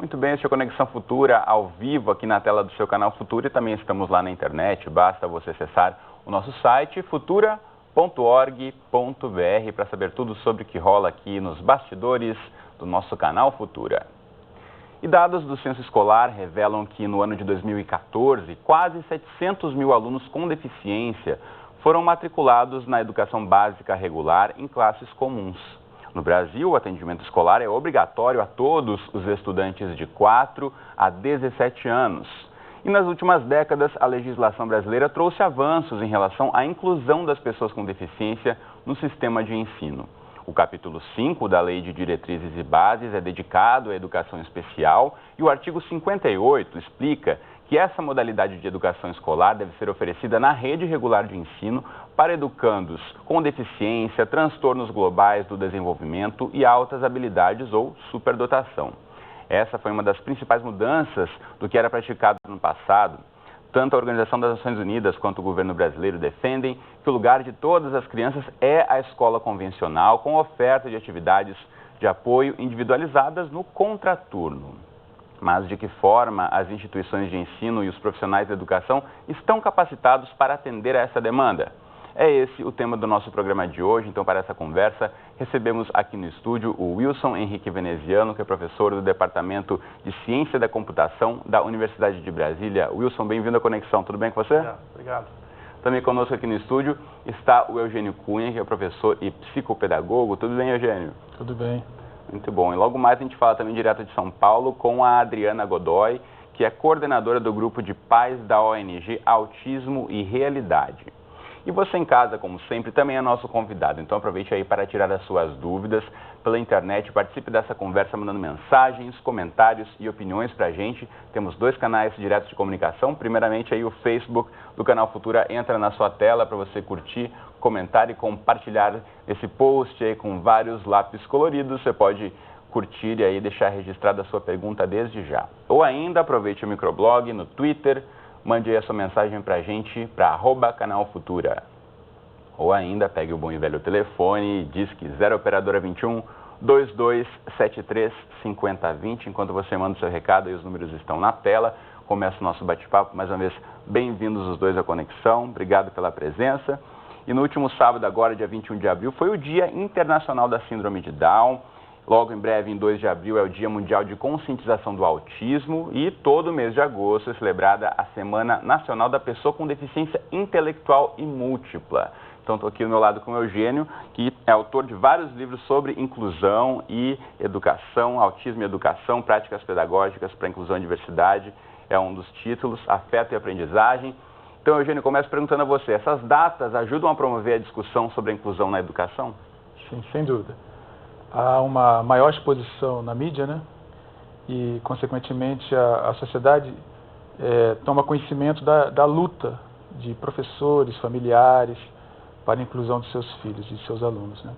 Muito bem, este é Conexão Futura ao vivo aqui na tela do seu canal Futura e também estamos lá na internet. Basta você acessar o nosso site futura.org.br para saber tudo sobre o que rola aqui nos bastidores do nosso canal Futura. E dados do censo escolar revelam que no ano de 2014, quase 700 mil alunos com deficiência foram matriculados na educação básica regular em classes comuns. No Brasil, o atendimento escolar é obrigatório a todos os estudantes de 4 a 17 anos. E nas últimas décadas, a legislação brasileira trouxe avanços em relação à inclusão das pessoas com deficiência no sistema de ensino. O capítulo 5 da Lei de Diretrizes e Bases é dedicado à educação especial e o artigo 58 explica que essa modalidade de educação escolar deve ser oferecida na rede regular de ensino para educandos com deficiência, transtornos globais do desenvolvimento e altas habilidades ou superdotação. Essa foi uma das principais mudanças do que era praticado no passado. Tanto a Organização das Nações Unidas quanto o governo brasileiro defendem que o lugar de todas as crianças é a escola convencional, com oferta de atividades de apoio individualizadas no contraturno. Mas de que forma as instituições de ensino e os profissionais da educação estão capacitados para atender a essa demanda? É esse o tema do nosso programa de hoje. Então, para essa conversa, recebemos aqui no estúdio o Wilson Henrique Veneziano, que é professor do Departamento de Ciência da Computação da Universidade de Brasília. Wilson, bem-vindo à Conexão. Tudo bem com você? Obrigado. Também conosco aqui no estúdio está o Eugênio Cunha, que é professor e psicopedagogo. Tudo bem, Eugênio? Tudo bem. Muito bom. E logo mais a gente fala também direto de São Paulo com a Adriana Godoy, que é coordenadora do grupo de pais da ONG Autismo e Realidade. E você em casa, como sempre, também é nosso convidado. Então aproveite aí para tirar as suas dúvidas pela internet. Participe dessa conversa mandando mensagens, comentários e opiniões para a gente. Temos 2 canais diretos de comunicação. Primeiramente aí o Facebook do Canal Futura entra na sua tela para você curtir, comentar e compartilhar esse post aí com vários lápis coloridos. Você pode curtir e aí deixar registrada a sua pergunta desde já. Ou ainda aproveite o microblog no Twitter. Mande aí a sua mensagem pra gente, para @canalfutura. Ou ainda, pegue o bom e velho telefone e diz que 0 operadora 21 2273 5020. Enquanto você manda o seu recado, aí os números estão na tela. Começa o nosso bate-papo. Mais uma vez, bem-vindos os dois à Conexão. Obrigado pela presença. E no último sábado, agora, dia 21 de abril, foi o Dia Internacional da Síndrome de Down. Logo em breve, em 2 de abril, é o Dia Mundial de Conscientização do Autismo e todo mês de agosto é celebrada a Semana Nacional da Pessoa com Deficiência Intelectual e Múltipla. Então, estou aqui ao meu lado com o Eugênio, que é autor de vários livros sobre inclusão e educação, autismo e educação, práticas pedagógicas para inclusão e diversidade, é um dos títulos, afeto e aprendizagem. Então, Eugênio, começo perguntando a você, essas datas ajudam a promover a discussão sobre a inclusão na educação? Sim, sem dúvida. Há uma maior exposição na mídia, né? E, consequentemente, a sociedade toma conhecimento da luta de professores, familiares, para a inclusão dos seus filhos, de seus alunos, né?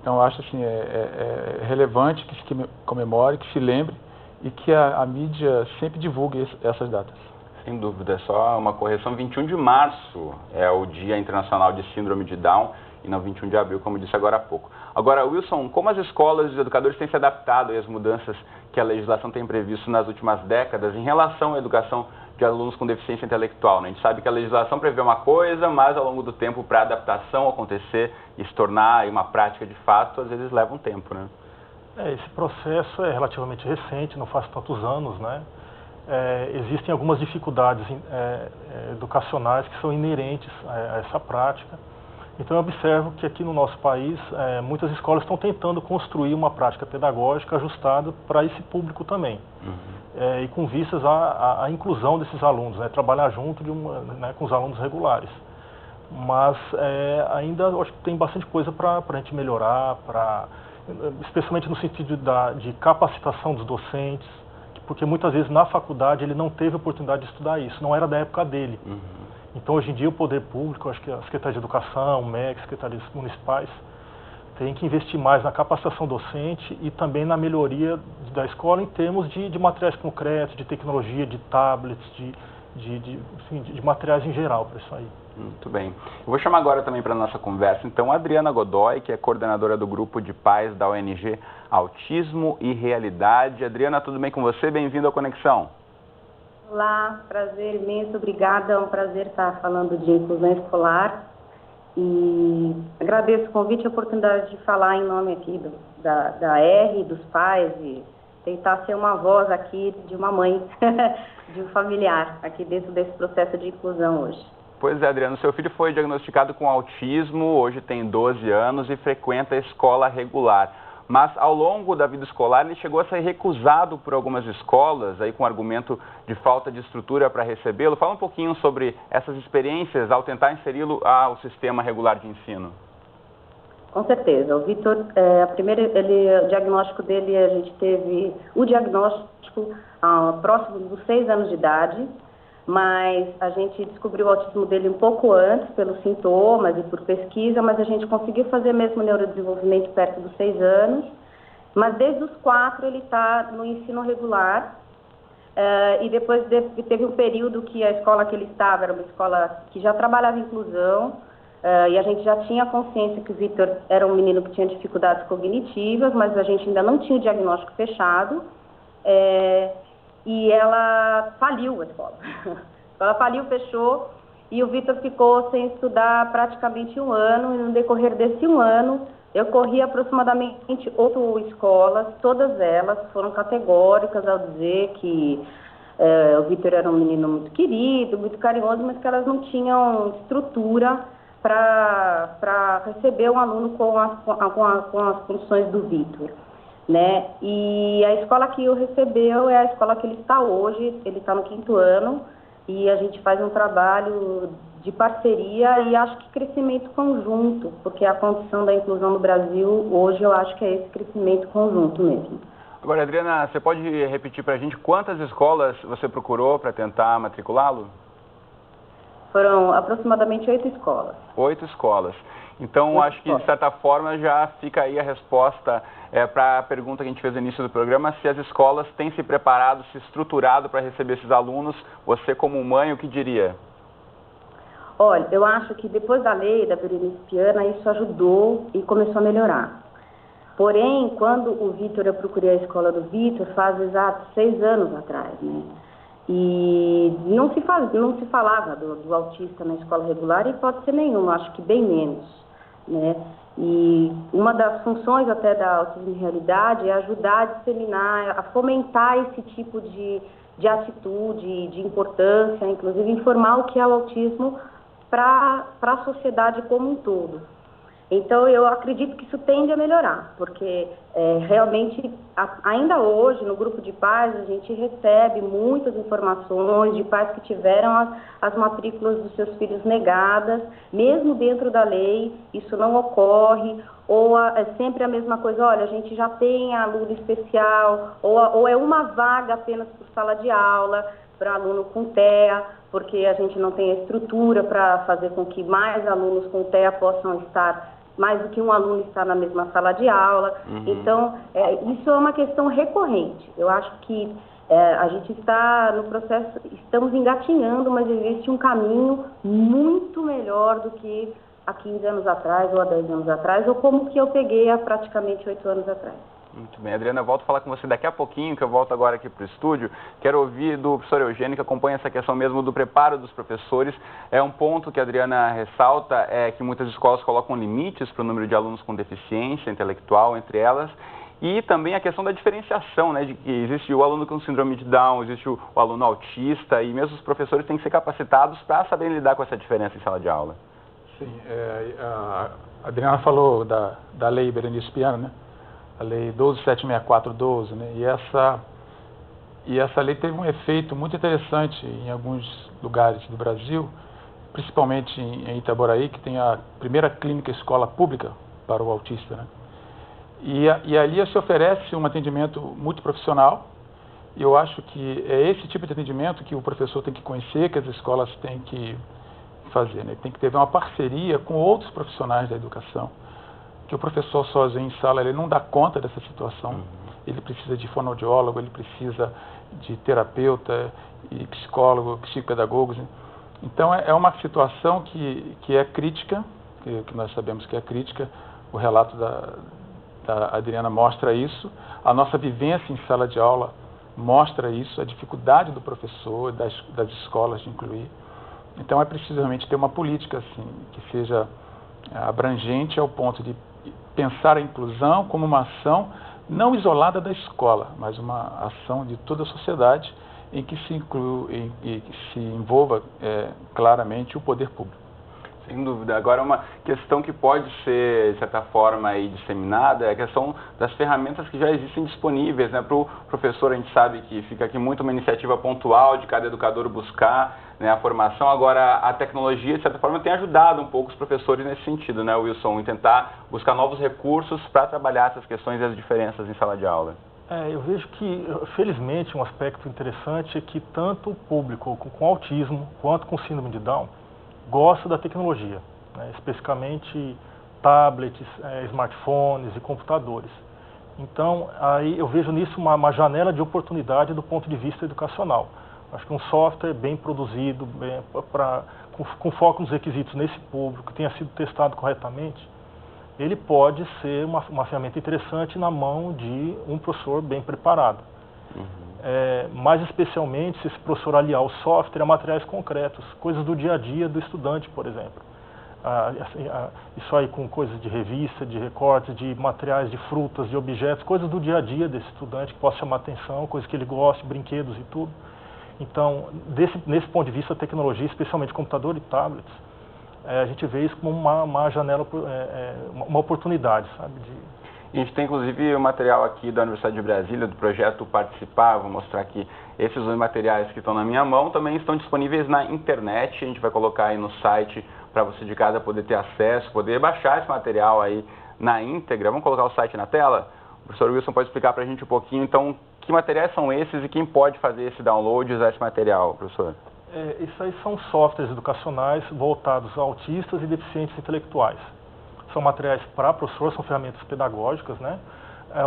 Então, eu acho assim, é relevante que se comemore, que se lembre e que a mídia sempre divulgue essas datas. Sem dúvida, é só uma correção. 21 de março é o Dia Internacional de Síndrome de Down e não 21 de abril, como disse agora há pouco. Agora, Wilson, como as escolas e os educadores têm se adaptado às mudanças que a legislação tem previsto nas últimas décadas em relação à educação de alunos com deficiência intelectual, né? A gente sabe que a legislação prevê uma coisa, mas ao longo do tempo, para a adaptação acontecer e se tornar uma prática de fato, às vezes leva um tempo, né? Esse processo é relativamente recente, não faz tantos anos, né? Existem algumas dificuldades educacionais que são inerentes a essa prática. Então eu observo que aqui no nosso país, muitas escolas estão tentando construir uma prática pedagógica ajustada para esse público também. E com vistas à inclusão desses alunos, né? Trabalhar junto com os alunos regulares. Mas ainda acho que tem bastante coisa para a gente melhorar, especialmente no sentido de capacitação dos docentes, porque muitas vezes na faculdade ele não teve oportunidade de estudar isso, não era da época dele. Então, hoje em dia, o poder público, acho que a Secretaria de Educação, o MEC, secretarias municipais, tem que investir mais na capacitação docente e também na melhoria da escola em termos de materiais concretos, de tecnologia, de tablets, de materiais em geral para isso aí. Muito bem. Eu vou chamar agora também para a nossa conversa, então, a Adriana Godoy, que é coordenadora do grupo de pais da ONG Autismo e Realidade. Adriana, tudo bem com você? Bem-vindo à Conexão. Olá, prazer imenso, obrigada, é um prazer estar falando de inclusão escolar e agradeço o convite e a oportunidade de falar em nome aqui da R, dos pais e tentar ser uma voz aqui de uma mãe, de um familiar aqui dentro desse processo de inclusão hoje. Pois é, Adriano, seu filho foi diagnosticado com autismo, hoje tem 12 anos e frequenta a escola regular. Mas ao longo da vida escolar ele chegou a ser recusado por algumas escolas, aí com argumento de falta de estrutura para recebê-lo. Fala um pouquinho sobre essas experiências ao tentar inseri-lo ao sistema regular de ensino. Com certeza. O Vitor, o diagnóstico dele, a gente teve o diagnóstico próximo dos 6 anos de idade, mas a gente descobriu o autismo dele um pouco antes, pelos sintomas e por pesquisa, mas a gente conseguiu fazer mesmo o neurodesenvolvimento perto dos 6 anos, mas desde os 4 ele está no ensino regular, e depois teve um período que a escola que ele estava era uma escola que já trabalhava inclusão, e a gente já tinha consciência que o Vitor era um menino que tinha dificuldades cognitivas, mas a gente ainda não tinha o diagnóstico fechado, e ela faliu a escola. Ela faliu, fechou, e o Vitor ficou sem estudar praticamente 1 ano, e no decorrer desse 1 ano, eu corri aproximadamente 8 escolas, todas elas foram categóricas ao dizer que o Vitor era um menino muito querido, muito carinhoso, mas que elas não tinham estrutura para receber um aluno com as condições do Vitor. Né? E a escola que o recebeu é a escola que ele está hoje, ele está no 5º ano, e a gente faz um trabalho de parceria e acho que crescimento conjunto, porque a condição da inclusão no Brasil hoje eu acho que é esse crescimento conjunto mesmo. Agora, Adriana, você pode repetir para a gente quantas escolas você procurou para tentar matriculá-lo? Foram aproximadamente 8 escolas. 8 escolas. Então, acho que, de certa forma, já fica aí a resposta para a pergunta que a gente fez no início do programa, se as escolas têm se preparado, se estruturado para receber esses alunos. Você, como mãe, o que diria? Olha, eu acho que depois da lei da Berenice Piana, isso ajudou e começou a melhorar. Porém, quando o Vitor, eu procurei a escola do Vitor, faz exatos 6 anos atrás, né? E não se falava do autista na escola regular e pode ser nenhuma, acho que bem menos, né? E uma das funções até da Autismo e Realidade é ajudar a disseminar, a fomentar esse tipo de atitude, de importância, inclusive informar o que é o autismo para a sociedade como um todo. Então, eu acredito que isso tende a melhorar, porque realmente, ainda hoje, no grupo de pais, a gente recebe muitas informações de pais que tiveram as matrículas dos seus filhos negadas, mesmo dentro da lei, isso não ocorre, ou é sempre a mesma coisa, olha, a gente já tem aluno especial, ou é uma vaga apenas por sala de aula, para aluno com TEA, porque a gente não tem a estrutura para fazer com que mais alunos com TEA possam estar, mais do que um aluno estar na mesma sala de aula. Então, isso é uma questão recorrente. Eu acho que a gente está no processo, estamos engatinhando, mas existe um caminho muito melhor do que há 15 anos atrás, ou há 10 anos atrás, ou como que eu peguei há praticamente 8 anos atrás. Muito bem, Adriana, eu volto a falar com você daqui a pouquinho, que eu volto agora aqui para o estúdio. Quero ouvir do professor Eugênio, que acompanha essa questão mesmo do preparo dos professores. É um ponto que a Adriana ressalta, é que muitas escolas colocam limites para o número de alunos com deficiência intelectual, entre elas. E também a questão da diferenciação, né, de que existe o aluno com síndrome de Down, existe o aluno autista, e mesmo os professores têm que ser capacitados para saber lidar com essa diferença em sala de aula. Sim, a Adriana falou da lei Berenice Piana, né? A lei 12.764/12, né? E essa lei teve um efeito muito interessante em alguns lugares do Brasil, principalmente em Itaboraí, que tem a primeira clínica escola pública para o autista, né? E ali se oferece um atendimento multiprofissional. E eu acho que é esse tipo de atendimento que o professor tem que conhecer, que as escolas têm que fazer, né? Tem que ter uma parceria com outros profissionais da educação, que o professor sozinho em sala ele não dá conta dessa situação. ele precisa de fonoaudiólogo, ele precisa de terapeuta e psicólogo, psicopedagogos. Então é uma situação que é crítica, que nós sabemos que é crítica. O relato da Adriana mostra isso, a nossa vivência em sala de aula mostra isso, a dificuldade do professor, das escolas de incluir. Então é preciso realmente ter uma política assim, que seja abrangente ao ponto de pensar a inclusão como uma ação não isolada da escola, mas uma ação de toda a sociedade em que se inclui e que se envolva claramente o poder público. Sem dúvida. Agora, uma questão que pode ser, de certa forma, aí, disseminada é a questão das ferramentas que já existem disponíveis, né? Para o professor, a gente sabe que fica aqui muito uma iniciativa pontual de cada educador buscar, né, a formação. Agora, a tecnologia, de certa forma, tem ajudado um pouco os professores nesse sentido, né, Wilson, em tentar buscar novos recursos para trabalhar essas questões e as diferenças em sala de aula. Eu vejo que, felizmente, um aspecto interessante é que tanto o público com autismo quanto com síndrome de Down gosta da tecnologia, né, especificamente tablets, smartphones e computadores. Então, aí eu vejo nisso uma janela de oportunidade do ponto de vista educacional. Acho que um software bem produzido, com foco nos requisitos nesse público, que tenha sido testado corretamente, ele pode ser uma ferramenta interessante na mão de um professor bem preparado. Mais especialmente se esse professor aliar o software a materiais concretos, coisas do dia a dia do estudante, por exemplo. Isso aí com coisas de revista, de recortes, de materiais de frutas, de objetos, coisas do dia a dia desse estudante que possa chamar atenção, coisas que ele goste, brinquedos e tudo. Então, nesse ponto de vista, a tecnologia, especialmente computador e tablets, a gente vê isso como uma janela, uma oportunidade, sabe? A gente tem, inclusive, o material aqui da Universidade de Brasília, do projeto Participar. Vou mostrar aqui esses dois materiais que estão na minha mão. Também estão disponíveis na internet. A gente vai colocar aí no site para você de casa poder ter acesso, poder baixar esse material aí na íntegra. Vamos colocar o site na tela? O professor Wilson pode explicar para a gente um pouquinho, então, que materiais são esses e quem pode fazer esse download e usar esse material, professor? Isso aí são softwares educacionais voltados a autistas e deficientes intelectuais. São materiais para professor, são ferramentas pedagógicas, né?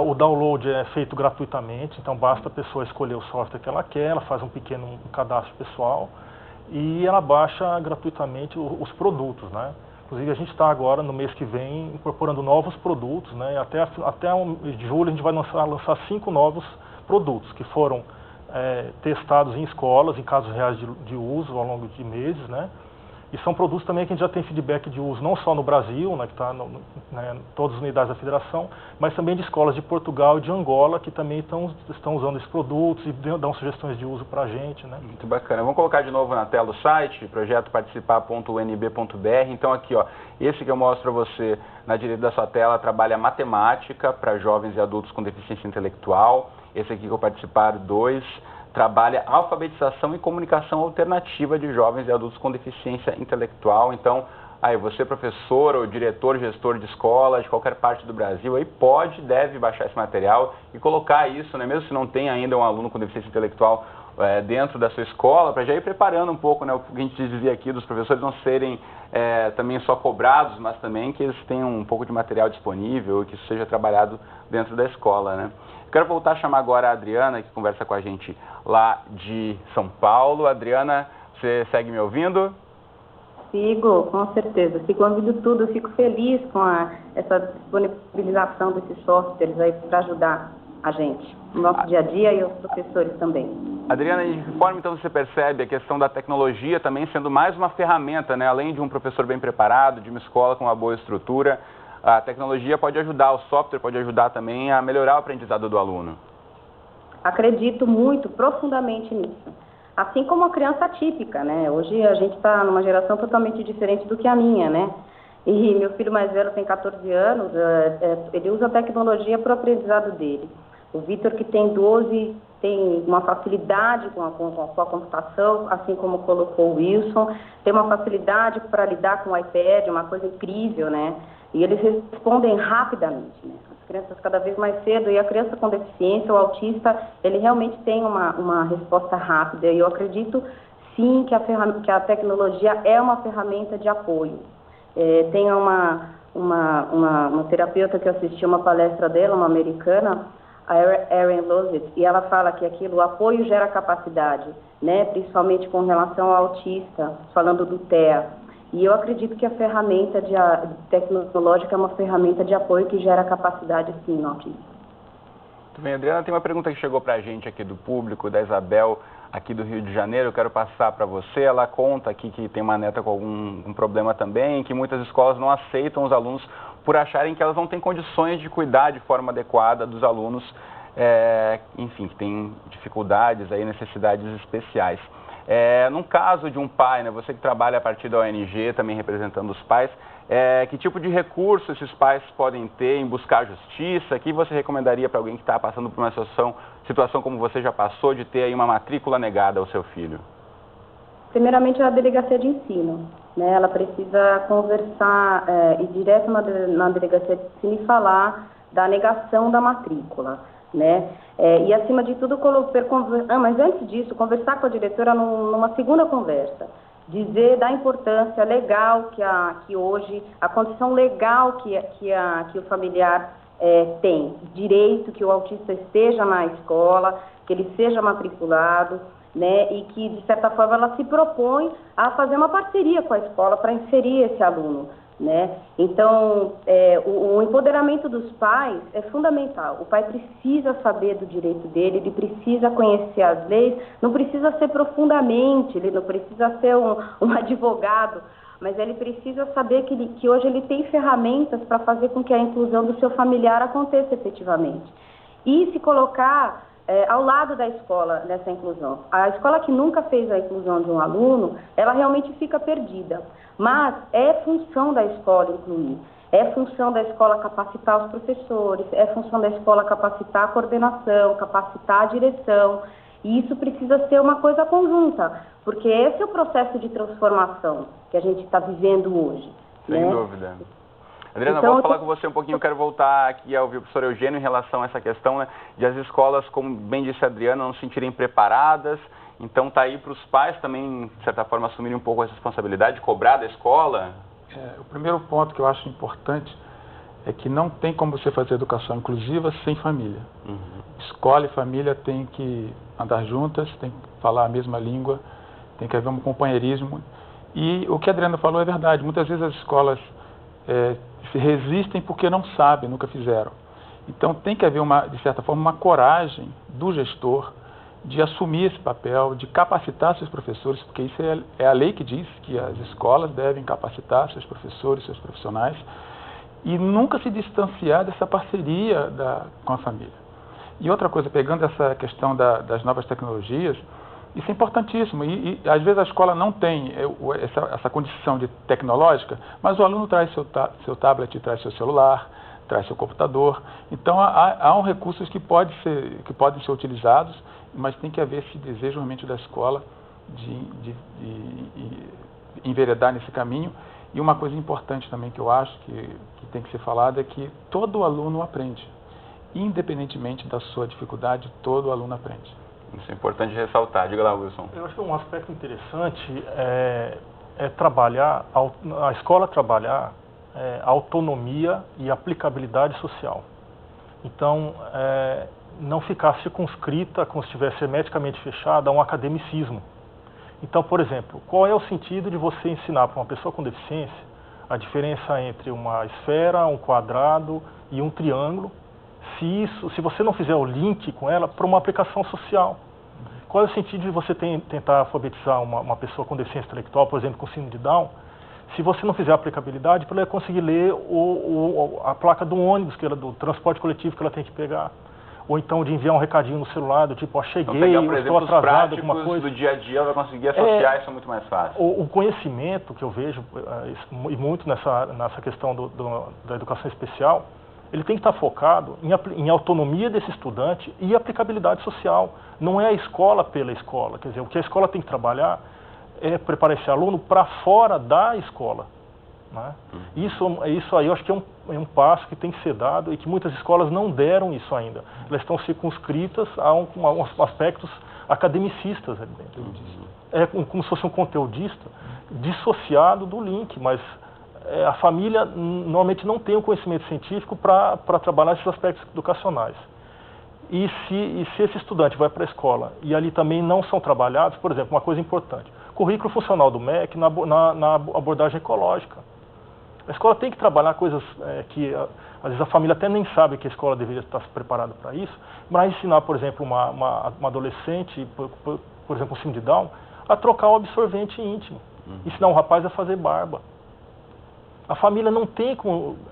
O download é feito gratuitamente, então basta a pessoa escolher o software que ela quer, ela faz um pequeno cadastro pessoal e ela baixa gratuitamente os produtos, né? Inclusive a gente está agora, no mês que vem, incorporando novos produtos, né? Até julho a gente vai lançar 5 novos produtos que foram testados em escolas, em casos reais de uso ao longo de meses, né? E são produtos também que a gente já tem feedback de uso não só no Brasil, né, que está em todas as unidades da federação, mas também de escolas de Portugal e de Angola, que também estão usando esses produtos e dão sugestões de uso para a gente, né? Muito bacana. Vamos colocar de novo na tela o site, projetoparticipar.unb.br. Então aqui, ó, esse que eu mostro para você na direita da sua tela trabalha matemática para jovens e adultos com deficiência intelectual. Esse aqui que eu participar 2 trabalha alfabetização e comunicação alternativa de jovens e adultos com deficiência intelectual. Então, aí você, professor ou diretor, gestor de escola de qualquer parte do Brasil, aí deve baixar esse material e colocar isso, né, mesmo se não tem ainda um aluno com deficiência intelectual dentro da sua escola, para já ir preparando um pouco, né, o que a gente dizia aqui, dos professores não serem também só cobrados, mas também que eles tenham um pouco de material disponível e que isso seja trabalhado dentro da escola, né. Quero voltar a chamar agora a Adriana, que conversa com a gente lá de São Paulo. Adriana, você segue me ouvindo? Sigo, com certeza. Sigo ouvindo tudo. Eu fico feliz com essa disponibilização desses softwares aí para ajudar a gente, no nosso dia a dia e os professores também. Adriana, de que forma então você percebe a questão da tecnologia também sendo mais uma ferramenta, né? Além de um professor bem preparado, de uma escola com uma boa estrutura, a tecnologia pode ajudar, o software pode ajudar também a melhorar o aprendizado do aluno? Acredito muito, profundamente nisso. Assim como a criança típica, né? Hoje a gente está numa geração totalmente diferente do que a minha, né? E meu filho mais velho tem 14 anos, ele usa a tecnologia para o aprendizado dele. O Vitor, que tem 12, tem uma facilidade com a computação, assim como colocou o Wilson, tem uma facilidade para lidar com o iPad, uma coisa incrível, né? E eles respondem rapidamente, né? As crianças cada vez mais cedo, e a criança com deficiência, o autista, ele realmente tem uma resposta rápida. E eu acredito, sim, que a tecnologia é uma ferramenta de apoio. Tem uma terapeuta que eu assisti uma palestra dela, uma americana, a Erin Lozit, e ela fala que aquilo, o apoio gera capacidade, né? Principalmente com relação ao autista, falando do TEA. E eu acredito que a ferramenta tecnológica é uma ferramenta de apoio que gera capacidade, sim, no autista. Muito bem, Adriana, tem uma pergunta que chegou para a gente aqui do público, da Isabel, aqui do Rio de Janeiro. Eu quero passar para você. Ela conta aqui que tem uma neta com algum problema também, que muitas escolas não aceitam os alunos por acharem que elas não têm condições de cuidar de forma adequada dos alunos, enfim, que têm dificuldades, aí, necessidades especiais. Num caso de um pai, né, você que trabalha a partir da ONG, também representando os pais, que tipo de recurso esses pais podem ter em buscar justiça? O que você recomendaria para alguém que está passando por uma situação como você já passou, de ter aí uma matrícula negada ao seu filho? Primeiramente, a delegacia de ensino, né? Ela precisa conversar, ir direto na delegacia de ensino e falar da negação da matrícula, né? E, acima de tudo, mas antes disso, conversar com a diretora numa segunda conversa. Dizer da importância legal que hoje, a condição legal que o familiar tem, direito que o autista esteja na escola, que ele seja matriculado, né, e que, de certa forma, ela se propõe a fazer uma parceria com a escola para inserir esse aluno, né? Então, o empoderamento dos pais é fundamental. O pai precisa saber do direito dele, ele precisa conhecer as leis, não precisa ser profundamente, ele não precisa ser um advogado, mas ele precisa saber que hoje ele tem ferramentas para fazer com que a inclusão do seu familiar aconteça efetivamente. E se colocar ao lado da escola nessa inclusão. A escola que nunca fez a inclusão de um aluno, ela realmente fica perdida. Mas é função da escola incluir, é função da escola capacitar os professores, é função da escola capacitar a coordenação, capacitar a direção. E isso precisa ser uma coisa conjunta, porque esse é o processo de transformação que a gente está vivendo hoje. Sem né? dúvida. Adriana, Então, vou falar com você um pouquinho, eu quero voltar aqui ao ouvir o professor Eugênio em relação a essa questão, né, de as escolas, como bem disse a Adriana, não se sentirem preparadas. Então está aí para os pais também, de certa forma, assumirem um pouco a responsabilidade de cobrar da escola? O primeiro ponto que eu acho importante é que não tem como você fazer educação inclusiva sem família. Uhum. Escola e família têm que andar juntas, têm que falar a mesma língua, tem que haver um companheirismo. E o que a Adriana falou é verdade. Muitas vezes as escolas se resistem porque não sabem, nunca fizeram. Então tem que haver, de certa forma, uma coragem do gestor de assumir esse papel, de capacitar seus professores, porque isso é a lei que diz que as escolas devem capacitar seus professores, seus profissionais, e nunca se distanciar dessa parceria com a família. E outra coisa, pegando essa questão das novas tecnologias, isso é importantíssimo, e às vezes a escola não tem essa condição tecnológica, mas o aluno traz seu tablet, traz seu celular, traz seu computador. Então há recursos que podem ser utilizados, mas tem que haver esse desejo realmente da escola de enveredar nesse caminho. E uma coisa importante também que eu acho que tem que ser falada é que todo aluno aprende. Independentemente da sua dificuldade, todo aluno aprende. Isso é importante ressaltar. Diga lá, Wilson. Eu acho que um aspecto interessante é trabalhar, a escola trabalhar a autonomia e aplicabilidade social. Então, não ficar circunscrita, como se estivesse hermeticamente fechada, a um academicismo. Então, por exemplo, qual é o sentido de você ensinar para uma pessoa com deficiência a diferença entre uma esfera, um quadrado e um triângulo, se você não fizer o link com ela para uma aplicação social? Qual é o sentido de você tentar alfabetizar uma pessoa com deficiência intelectual, por exemplo, com síndrome de Down, se você não fizer a aplicabilidade para ela conseguir ler a placa do ônibus, do transporte coletivo que ela tem que pegar? Ou então de enviar um recadinho no celular, do tipo, cheguei, então, estou atrasado, alguma coisa. do dia a dia, ela vai conseguir associar isso muito mais fácil. O conhecimento que eu vejo, e muito nessa questão da educação especial, ele tem que estar focado em autonomia desse estudante e aplicabilidade social. Não é a escola pela escola. Quer dizer, o que a escola tem que trabalhar é preparar esse aluno para fora da escola. Né? Isso aí eu acho que é um passo que tem que ser dado e que muitas escolas não deram isso ainda. Elas estão circunscritas a uns aspectos academicistas ali dentro. É como se fosse um conteudista dissociado do link, mas a família normalmente não tem o conhecimento científico para trabalhar esses aspectos educacionais. E se esse estudante vai para a escola e ali também não são trabalhados, por exemplo, uma coisa importante, currículo funcional do MEC na abordagem ecológica. A escola tem que trabalhar coisas que às vezes a família até nem sabe que a escola deveria estar preparada para isso, mas ensinar, por exemplo, uma adolescente, por exemplo, um síndrome de Down, a trocar o absorvente íntimo, ensinar um rapaz a fazer barba. A família não tem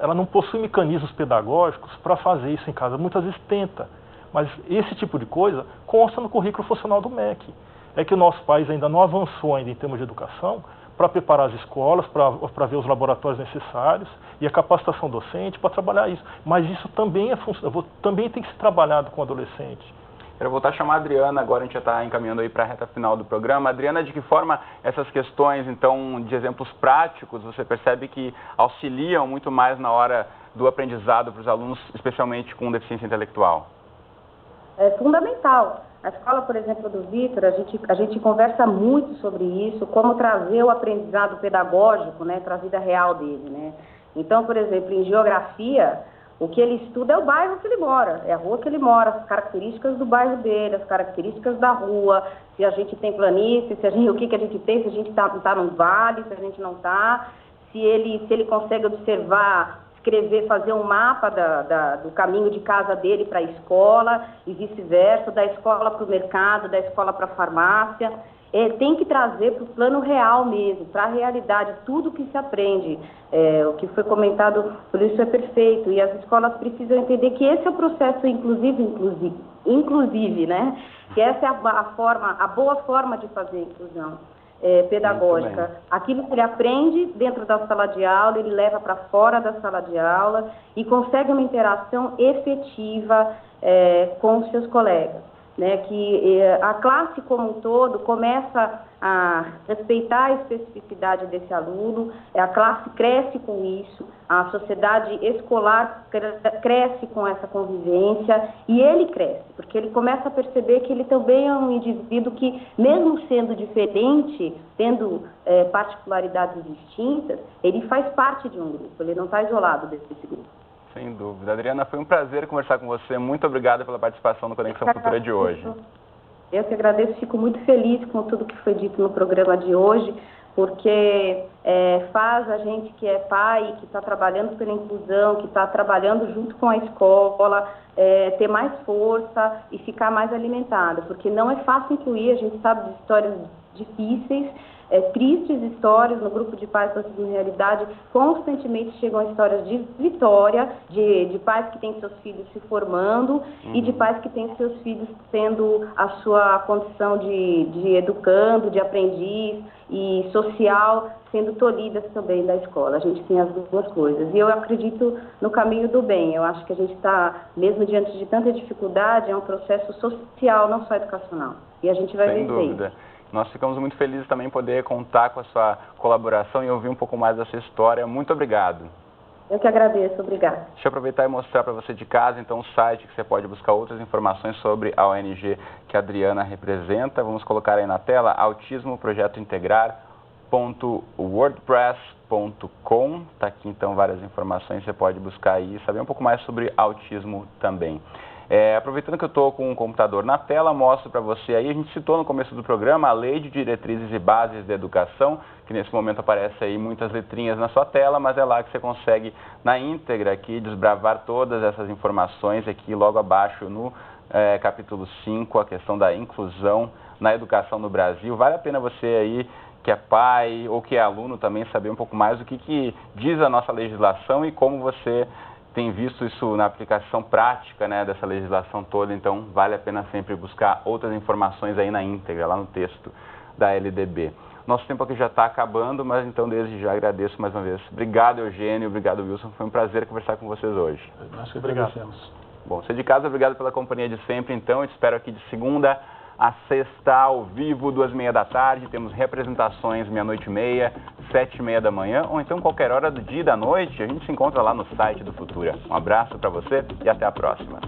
ela não possui mecanismos pedagógicos para fazer isso em casa, muitas vezes tenta, mas esse tipo de coisa consta no currículo funcional do MEC. É que o nosso país ainda não avançou ainda em termos de educação para preparar as escolas, para ver os laboratórios necessários e a capacitação docente para trabalhar isso. Mas isso também também tem que ser trabalhado com o adolescente. Quero voltar a chamar a Adriana, agora a gente já está encaminhando aí para a reta final do programa. Adriana, de que forma essas questões, então, de exemplos práticos, você percebe que auxiliam muito mais na hora do aprendizado para os alunos, especialmente com deficiência intelectual? É fundamental. Na escola, por exemplo, do Vitor, a gente conversa muito sobre isso, como trazer o aprendizado pedagógico, né, para a vida real dele, né? Então, por exemplo, em geografia, o que ele estuda é o bairro que ele mora, é a rua que ele mora, as características do bairro dele, as características da rua, se a gente tem planície, o que a gente tem, se a gente está num vale, se a gente não está, se ele consegue observar, escrever, fazer um mapa do caminho de casa dele para a escola e vice-versa, da escola para o mercado, da escola para a farmácia. Tem que trazer para o plano real mesmo, para a realidade, tudo que se aprende. O que foi comentado por isso é perfeito. E as escolas precisam entender que esse é o processo inclusive, né? Que essa é a boa forma de fazer a inclusão pedagógica. Aquilo que ele aprende dentro da sala de aula, ele leva para fora da sala de aula e consegue uma interação efetiva com os seus colegas. Né, que a classe como um todo começa a respeitar a especificidade desse aluno, a classe cresce com isso, a sociedade escolar cresce com essa convivência e ele cresce, porque ele começa a perceber que ele também é um indivíduo que, mesmo sendo diferente, tendo particularidades distintas, ele faz parte de um grupo, ele não está isolado desse grupo. Sem dúvida. Adriana, foi um prazer conversar com você. Muito obrigada pela participação no Conexão Futura de hoje. Eu que agradeço, fico muito feliz com tudo que foi dito no programa de hoje, porque faz a gente que é pai, que está trabalhando pela inclusão, que está trabalhando junto com a escola, ter mais força e ficar mais alimentado, porque não é fácil incluir, a gente sabe de histórias difíceis, tristes histórias no grupo de pais da realidade, constantemente chegam histórias de vitória, de pais que têm seus filhos se formando e de pais que têm seus filhos tendo a sua condição de educando, de aprendiz e social sendo tolhidas também da escola. A gente tem as duas coisas. E eu acredito no caminho do bem. Eu acho que a gente está, mesmo diante de tanta dificuldade, é um processo social, não só educacional. E a gente vai vencer. Sem dúvida. Nós ficamos muito felizes também em poder contar com a sua colaboração e ouvir um pouco mais dessa história. Muito obrigado. Eu que agradeço, obrigada. Deixa eu aproveitar e mostrar para você de casa, então, o site que você pode buscar outras informações sobre a ONG que a Adriana representa. Vamos colocar aí na tela, autismoprojetointegrar.wordpress.com. Está aqui, então, várias informações, você pode buscar aí e saber um pouco mais sobre autismo também. Aproveitando que eu estou com o computador na tela, mostro para você aí, a gente citou no começo do programa a Lei de Diretrizes e Bases da Educação, que nesse momento aparece aí muitas letrinhas na sua tela, mas é lá que você consegue, na íntegra aqui, desbravar todas essas informações aqui logo abaixo no capítulo 5, a questão da inclusão na educação no Brasil. Vale a pena você aí, que é pai ou que é aluno também, saber um pouco mais do que diz a nossa legislação e como você tem visto isso na aplicação prática, né, dessa legislação toda. Então vale a pena sempre buscar outras informações aí na íntegra, lá no texto da LDB. Nosso tempo aqui já está acabando, mas então desde já agradeço mais uma vez. Obrigado, Eugênio, obrigado, Wilson, foi um prazer conversar com vocês hoje. Nós que agradecemos. Bom, você de casa, obrigado pela companhia de sempre, então, eu te espero aqui de segunda a sexta, ao vivo, 2h30 da tarde, temos representações 00:30, 7h30 da manhã, ou então qualquer hora do dia e da noite, a gente se encontra lá no site do Futura. Um abraço para você e até a próxima.